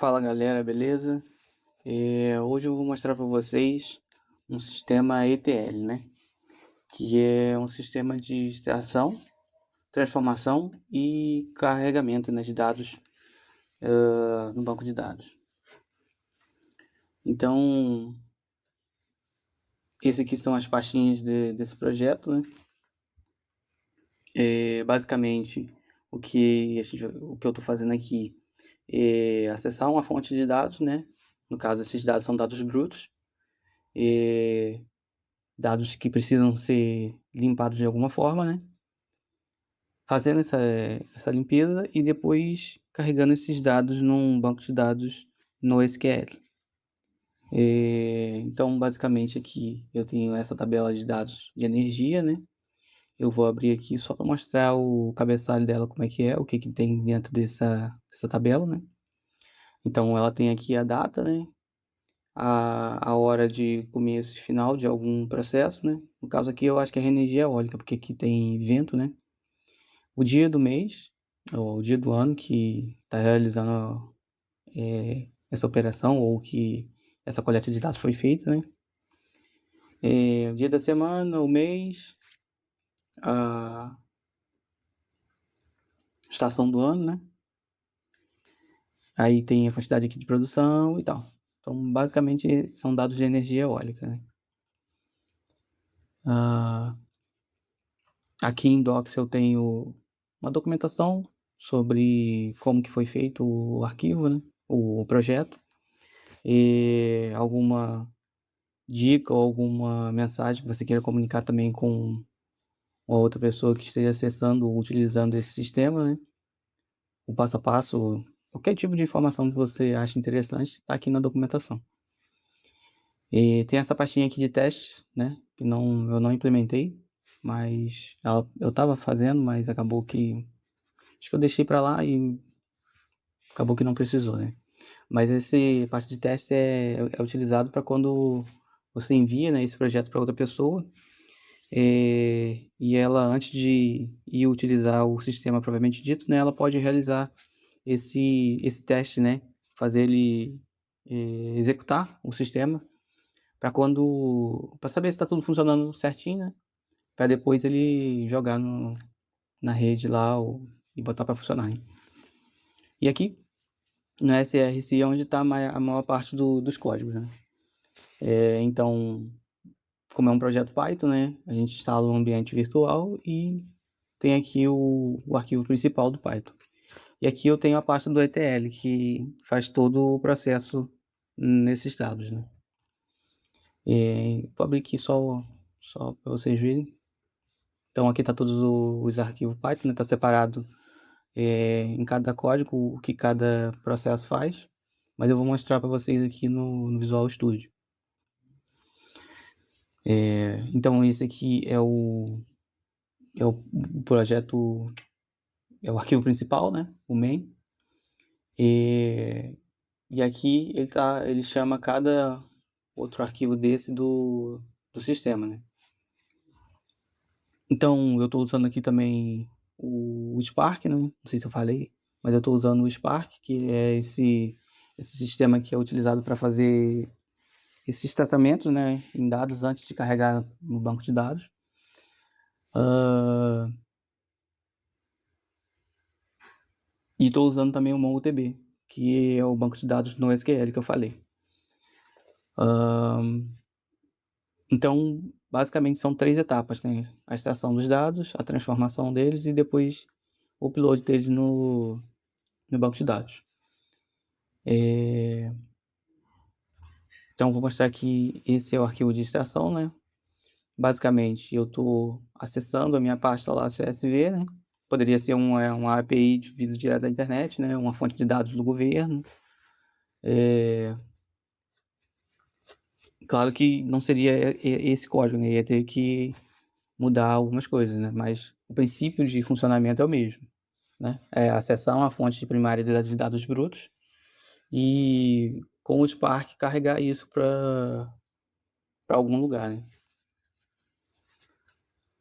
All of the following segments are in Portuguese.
Fala galera, beleza? Hoje eu vou mostrar para vocês um sistema ETL, né? Que é um sistema de extração, transformação e carregamento, né, de dados no banco de dados. Então, esse aqui são as pastinhas desse projeto, né? Basicamente, o que eu estou fazendo aqui é acessar uma fonte de dados, né? No caso, esses dados são dados brutos. Dados que precisam ser limpados de alguma forma, né? Fazendo essa limpeza e depois carregando esses dados num banco de dados no SQL. Então, basicamente aqui eu tenho essa tabela de dados de energia, né? Eu vou abrir aqui só para mostrar o cabeçalho dela, como é que é, o que tem dentro dessa tabela, né? Então, ela tem aqui a data, né? A hora de começo e final de algum processo, né? No caso aqui eu acho que é energia eólica, porque aqui tem vento, né? O dia do mês, ou o dia do ano que está realizando essa operação, ou que essa coleta de dados foi feita, né? O dia da semana, o mês, a estação do ano, né? Aí tem a quantidade aqui de produção e tal. Então, basicamente, são dados de energia eólica, né? Aqui em Docs eu tenho uma documentação sobre como que foi feito o arquivo, né? O projeto. E alguma dica ou alguma mensagem que você queira comunicar também com uma outra pessoa que esteja acessando ou utilizando esse sistema, né? O passo a passo, qualquer tipo de informação que você acha interessante, está aqui na documentação. E tem essa pastinha aqui de teste, né? Que eu não implementei, mas eu estava fazendo, mas acabou que acho que eu deixei para lá e acabou que não precisou, né? Mas esse parte de teste é utilizado para quando você envia, né, esse projeto para outra pessoa, e ela, antes de ir utilizar o sistema propriamente dito, né, ela pode realizar esse teste, né, fazer ele executar o sistema para saber se está tudo funcionando certinho, né, para depois ele jogar na rede lá e botar para funcionar, hein? E aqui no SRC é onde está a maior parte dos códigos, né? Então, como é um projeto Python, né, a gente instala um ambiente virtual e tem aqui o arquivo principal do Python. E aqui eu tenho a pasta do ETL, que faz todo o processo nesses dados, né? Vou abrir aqui só para vocês verem. Então aqui está todos os arquivos Python, né? Está separado em cada código o que cada processo faz, mas eu vou mostrar para vocês aqui no Visual Studio. Então esse aqui é o projeto, é o arquivo principal, né? O main. E aqui ele chama cada outro arquivo desse do sistema, né? Então eu estou usando aqui também o Spark, né? Não sei se eu falei, mas eu estou usando o Spark, que é esse sistema que é utilizado para fazer esses tratamentos, né, em dados antes de carregar no banco de dados. E estou usando também o MongoDB, que é o banco de dados no SQL que eu falei. Então, basicamente são 3 etapas, né? A extração dos dados, a transformação deles e depois o upload deles no banco de dados. Então, vou mostrar aqui, esse é o arquivo de extração, né? Basicamente, eu estou acessando a minha pasta lá CSV, né? Poderia ser uma API de vídeo direto da internet, né? Uma fonte de dados do governo. Claro que não seria esse código, né? Ia ter que mudar algumas coisas, né? Mas o princípio de funcionamento é o mesmo, né? É acessar uma fonte primária de dados brutos e com o Spark carregar isso para algum lugar, né?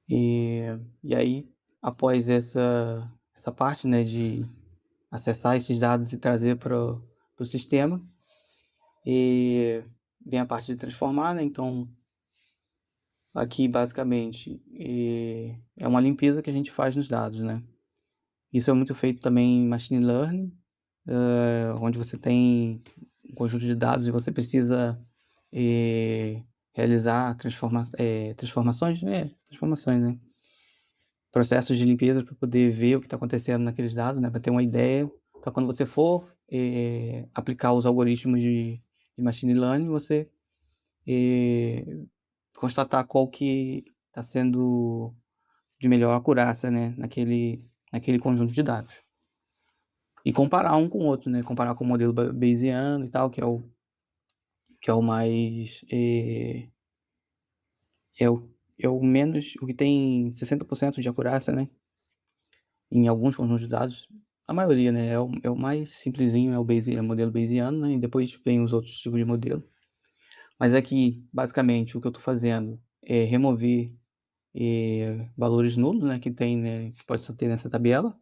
E aí, após essa parte, né, de acessar esses dados e trazer para o para o sistema, e vem a parte de transformar, né, então aqui basicamente, é uma limpeza que a gente faz nos dados, né. Isso é muito feito também em machine learning, onde você tem um conjunto de dados e você precisa, realizar transformações, né, processos de limpeza para poder ver o que está acontecendo naqueles dados, né, para ter uma ideia, para quando você for, aplicar os algoritmos de machine learning, você, eh, constatar qual que está sendo de melhor acurácia, né, naquele conjunto de dados. E comparar um com o outro, né, comparar com o modelo bayesiano e tal, que é o mais, o que tem 60% de acurácia, né, em alguns conjuntos de dados. A maioria, né, é o mais simplesinho, é o modelo bayesiano, né, e depois vem os outros tipos de modelo. Mas aqui, basicamente, o que eu estou fazendo é remover, valores nulos, né, que tem, né, que pode ter nessa tabela,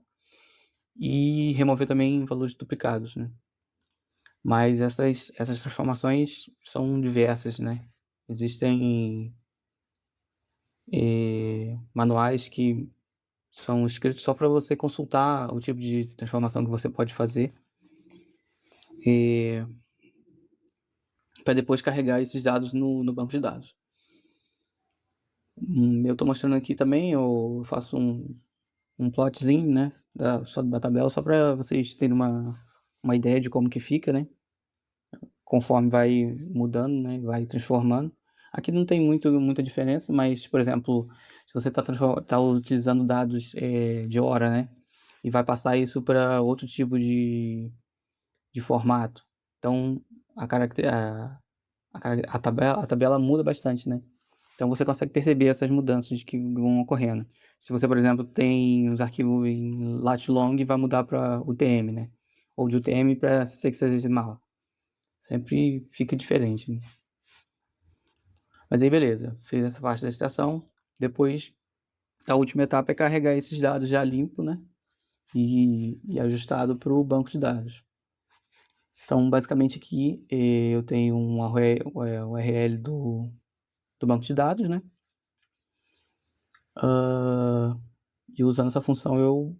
e remover também valores duplicados, né. Mas essas transformações são diversas, né. Existem, manuais que são escritos só para você consultar o tipo de transformação que você pode fazer, eh, para depois carregar esses dados no banco de dados. Eu estou mostrando aqui também, eu faço um plotzinho, né, da tabela só para vocês terem uma ideia de como que fica, né, conforme vai mudando, né, vai transformando. Aqui não tem muita diferença, mas, por exemplo, se você está utilizando dados, de hora, né, e vai passar isso para outro tipo de formato, então a caracte a tabela muda bastante, né. Então você consegue perceber essas mudanças que vão ocorrendo. Se você, por exemplo, tem os arquivos em lat long, vai mudar para UTM, né, ou de UTM para sexagesimal, sempre fica diferente, né. Mas aí beleza, fez essa parte da extração, depois a última etapa é carregar esses dados já limpo, né, e ajustado para o banco de dados. Então basicamente aqui, eu tenho um URL do banco de dados, né, e usando essa função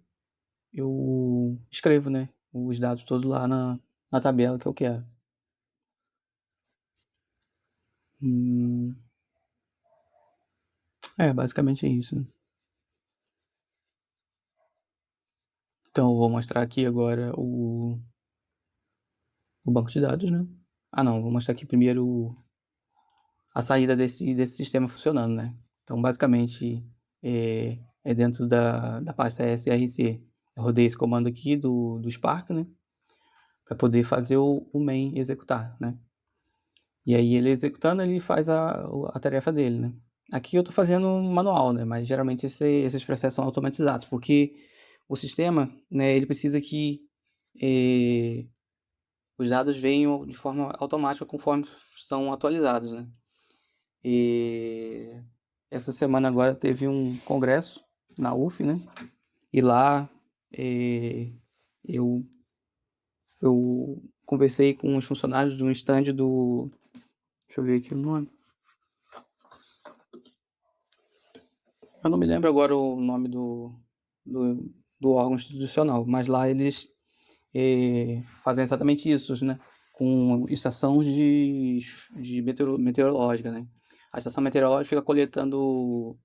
eu escrevo, né, os dados todos lá na tabela que eu quero. Hum, basicamente é isso, né. Então eu vou mostrar aqui agora o banco de dados, né. Ah não, vou mostrar aqui primeiro a saída desse sistema funcionando, né. Então basicamente, é dentro da pasta src. Eu rodei esse comando aqui do Spark, né, para poder fazer o main executar, né. E aí ele executando, ele faz a tarefa dele, né. Aqui eu estou fazendo manual, né, mas geralmente esses processos são automatizados, porque o sistema, né, ele precisa que, eh, os dados venham de forma automática conforme são atualizados, né. E essa semana agora teve um congresso na UF, né, e lá, eu eu conversei com os funcionários de um stand do, deixa eu ver aqui o nome, eu não me lembro agora o nome do do órgão institucional, mas lá eles, fazem exatamente isso, né, com estação de meteorológica, né. A estação meteorológica fica coletando,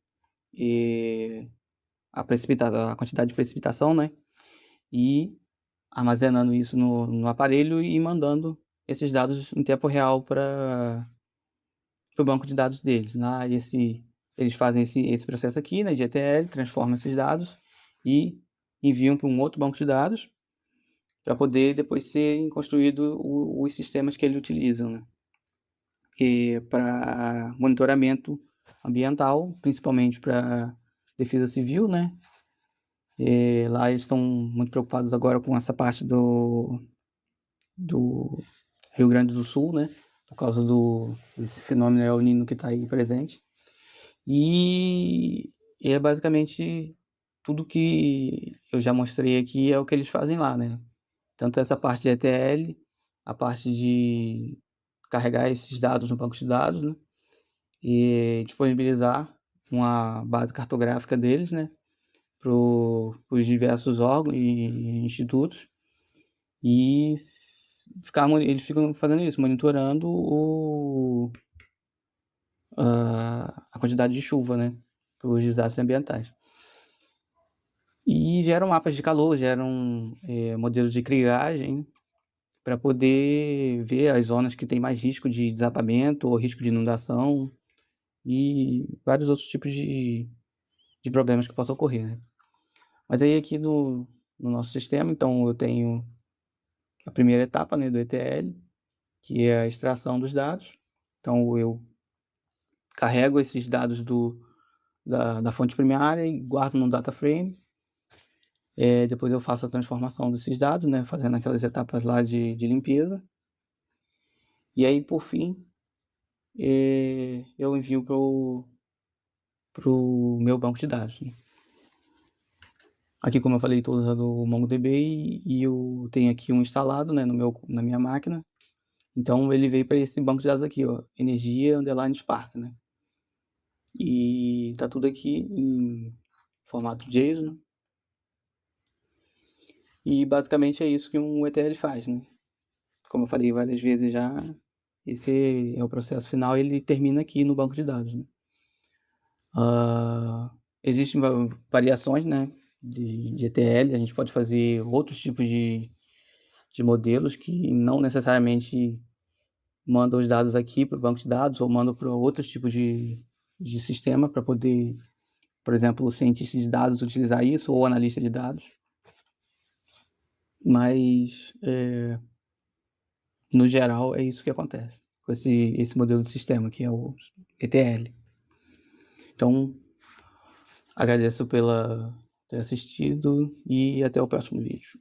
eh, a quantidade de precipitação, né, e armazenando isso no aparelho e mandando esses dados em tempo real para o banco de dados deles. Eles fazem esse processo aqui, né, de ETL, transformam esses dados e enviam para um outro banco de dados, para poder depois serem construído os sistemas que eles utilizam, né. Para monitoramento ambiental, principalmente para defesa civil, né. Lá eles estão muito preocupados agora com essa parte do Rio Grande do Sul, né, por causa desse fenômeno El Niño que está aí presente. E é basicamente tudo que eu já mostrei aqui é o que eles fazem lá, né. Tanto essa parte de ETL, a parte de carregar esses dados no banco de dados, né, e disponibilizar uma base cartográfica deles, né, para os diversos órgãos e institutos, e eles ficam fazendo isso, monitorando a quantidade de chuva, né, para os desastres ambientais. E geram mapas de calor, geram modelos de triagem para poder ver as zonas que têm mais risco de desabamento ou risco de inundação e vários outros tipos de problemas que possam ocorrer, né. Mas aí aqui no nosso sistema, então eu tenho a primeira etapa, né, do ETL, que é a extração dos dados. Então eu carrego esses dados da fonte primária e guardo no data frame. Depois eu faço a transformação desses dados, né, fazendo aquelas etapas lá de limpeza. E aí, por fim, eu envio para o meu banco de dados, né. Aqui, como eu falei, estou usando o MongoDB e eu tenho aqui um instalado, né, na minha máquina. Então ele veio para esse banco de dados aqui, ó, energia_spark, né. E tá tudo aqui em formato JSON, né. E basicamente é isso que um ETL faz, né. Como eu falei várias vezes já, esse é o processo final, ele termina aqui no banco de dados, né. Existem variações, né, de ETL, a gente pode fazer outros tipos de modelos que não necessariamente mandam os dados aqui para o banco de dados ou mandam para outros tipos de sistema para poder, por exemplo, o cientista de dados utilizar isso ou analista de dados. Mas, no geral, é isso que acontece com esse modelo de sistema, que é o ETL. Então, agradeço pela ter assistido e até o próximo vídeo.